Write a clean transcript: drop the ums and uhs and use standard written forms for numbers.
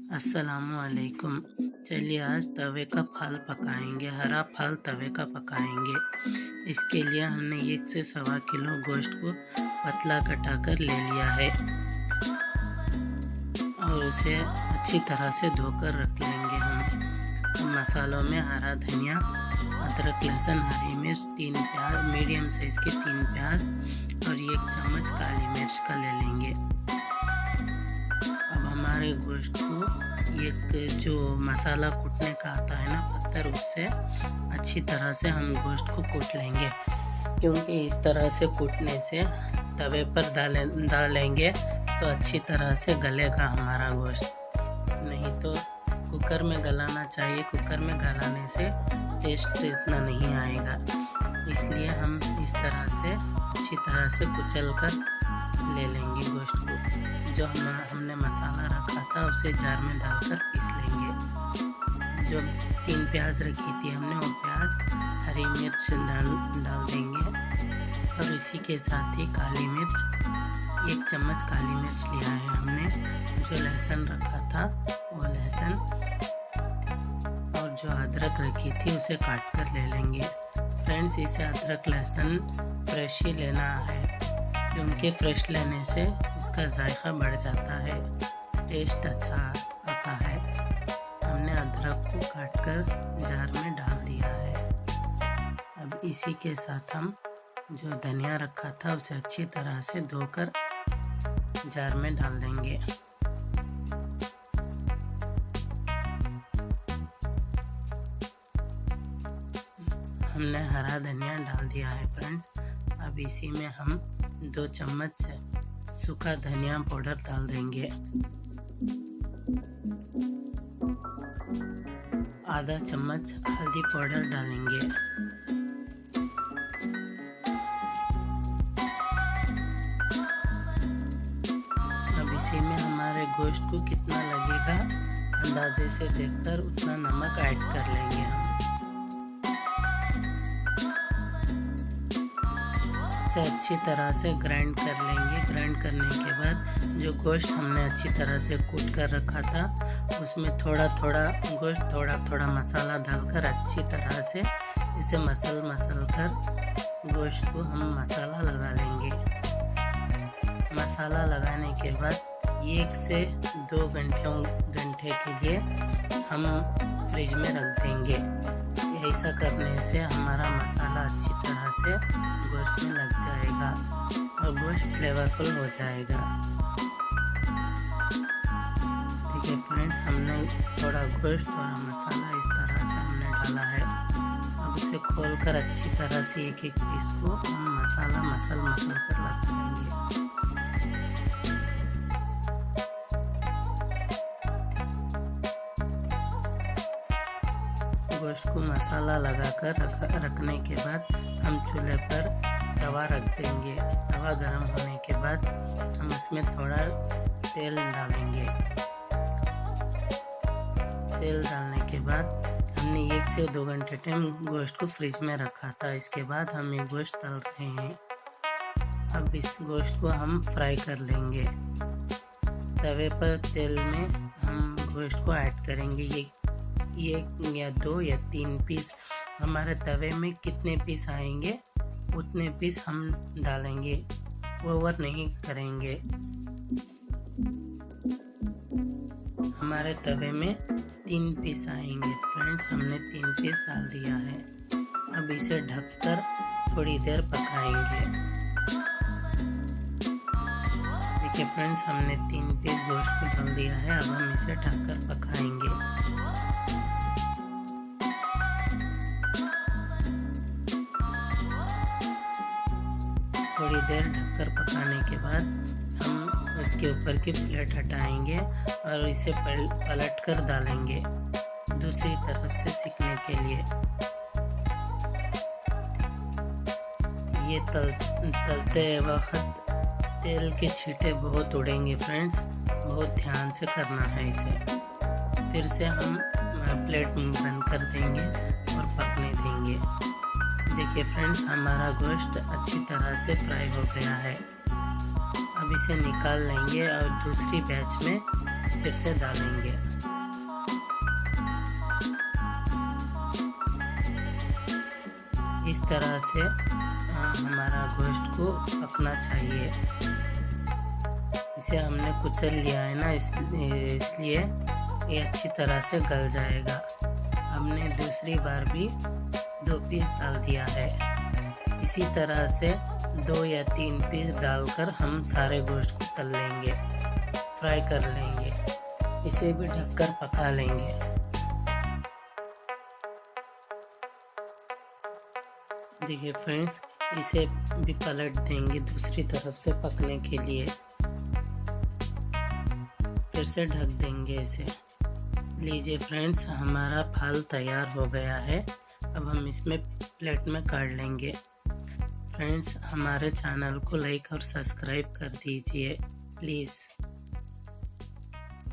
अस्सलामुअलैकुम। चलिए आज तवे का फल पकाएंगे, हरा फल तवे का पकाएंगे। इसके लिए हमने 1 से सवा किलो गोश्त को पतला कटाकर ले लिया है और उसे अच्छी तरह से धोकर रख लेंगे। हम मसालों में हरा धनिया, अदरक, लहसुन, हरी मिर्च, 3 प्याज, मीडियम साइज़ के 3 प्याज और 1 चम्मच काली मिर्च का ले लेंगे। अब हमारे गोश्त को एक जो मसाला कूटने का आता है ना पत्थर, उससे अच्छी तरह से हम गोश्त को कूट लेंगे, क्योंकि इस तरह से कूटने से तवे पर डालेंगे तो अच्छी तरह से गलेगा हमारा गोश्त। नहीं तो कुकर में गलाना चाहिए, कुकर में गलाने से टेस्ट इतना नहीं आएगा। इसलिए हम इस तरह से अच्छी तरह से कुचल कर ले लेंगे गोश्त को। जो हमने मसाला रखा था उसे जार में डालकर पीस लेंगे। जो 3 प्याज रखी थी हमने, वो प्याज, हरी मिर्च डाल देंगे और इसी के साथ ही काली मिर्च, 1 चम्मच काली मिर्च लिया है हमने। जो लहसुन रखा था वो लहसुन और जो अदरक रखी थी उसे काट कर ले लेंगे। फ्रेंड्स, इसे अदरक लहसुन फ्रेश ही लेना है, क्योंकि फ्रेश लेने से इसका जायका बढ़ जाता है, टेस्ट अच्छा आता है। हमने अदरक को काटकर जार में डाल दिया है। अब इसी के साथ हम जो धनिया रखा था उसे अच्छी तरह से धोकर जार में डाल देंगे। हमने हरा धनिया डाल दिया है फ्रेंड्स। अब इसी में हम 2 चम्मच सूखा धनिया पाउडर डाल देंगे, आधा चम्मच हल्दी पाउडर डालेंगे, अब इसी में हमारे गोश्त को कितना लगेगा अंदाजे से देखकर उतना नमक ऐड कर लेंगे हम। अच्छी तरह से ग्राइंड कर लेंगे। ग्राइंड करने के बाद जो गोश्त हमने अच्छी तरह से कूट कर रखा था उसमें थोड़ा थोड़ा गोश्त, थोड़ा थोड़ा मसाला डालकर अच्छी तरह से इसे मसल कर गोश्त को हम मसाला लगा लेंगे। मसाला लगाने के बाद 1 से 2 घंटे के लिए हम फ्रिज में रख देंगे। ऐसा करने से हमारा मसाला अच्छी तरह से गोश्त में लग जाएगा और गोश्त फ्लेवरफुल हो जाएगा। ठीक है फ्रेंड्स, हमने थोड़ा गोश्त और मसाला इस तरह से हमने डाला है। अब इसे खोलकर अच्छी तरह से एक पीस को हम मसाला मसल कर रख लेंगे। गोश्त को मसाला लगाकर रखने के बाद हम चूल्हे पर तवा रख देंगे। तवा गर्म होने के बाद हम इसमें थोड़ा तेल डालेंगे। तेल डालने के बाद हमने 1 से 2 घंटे टाइम गोश्त को फ्रिज में रखा था। इसके बाद हम ये गोश्त तल रहे हैं। अब इस गोश्त को हम फ्राई कर लेंगे। तवे पर तेल में हम गोश्त को ऐड करेंगे। ये 1 या 2 या 3 पीस, हमारे तवे में कितने पीस आएंगे उतने पीस हम डालेंगे, ओवर नहीं करेंगे। हमारे तवे में 3 पीस आएंगे फ्रेंड्स, हमने 3 पीस डाल दिया है। अब इसे ढककर थोड़ी देर पकाएंगे। देखिए फ्रेंड्स, हमने 3 पीस गोश्त को डाल दिया है। अब हम इसे ढककर पकाएंगे। थोड़ी देर ढककर पकाने के बाद हम इसके ऊपर की प्लेट हटाएंगे और इसे पलट कर डालेंगे दूसरी तरफ से सिकने के लिए। ये तलते वक्त तेल के छींटे बहुत उड़ेंगे फ्रेंड्स, बहुत ध्यान से करना है इसे। फिर से हम प्लेट बंद कर देंगे और पकने देंगे। देखिए फ्रेंड्स, हमारा गोश्त अच्छी तरह से फ्राई हो गया है। अब इसे निकाल लेंगे और दूसरी बैच में फिर से डालेंगे। इस तरह से हमारा गोश्त को पकना चाहिए। इसे हमने कुचल लिया है ना, इसलिए ये अच्छी तरह से गल जाएगा। हमने दूसरी बार भी 2 पीस डाल दिया है। इसी तरह से 2 या 3 पीस डालकर हम सारे गोश्त को तल लेंगे, फ्राई कर लेंगे। इसे भी ढककर पका लेंगे। देखिए फ्रेंड्स, इसे भी पलट देंगे दूसरी तरफ से पकने के लिए। फिर से ढक देंगे इसे। लीजिए फ्रेंड्स, हमारा फाल तैयार हो गया है। अब हम इसमें प्लेट में काट लेंगे। फ्रेंड्स, हमारे चैनल को लाइक और सब्सक्राइब कर दीजिए प्लीज़।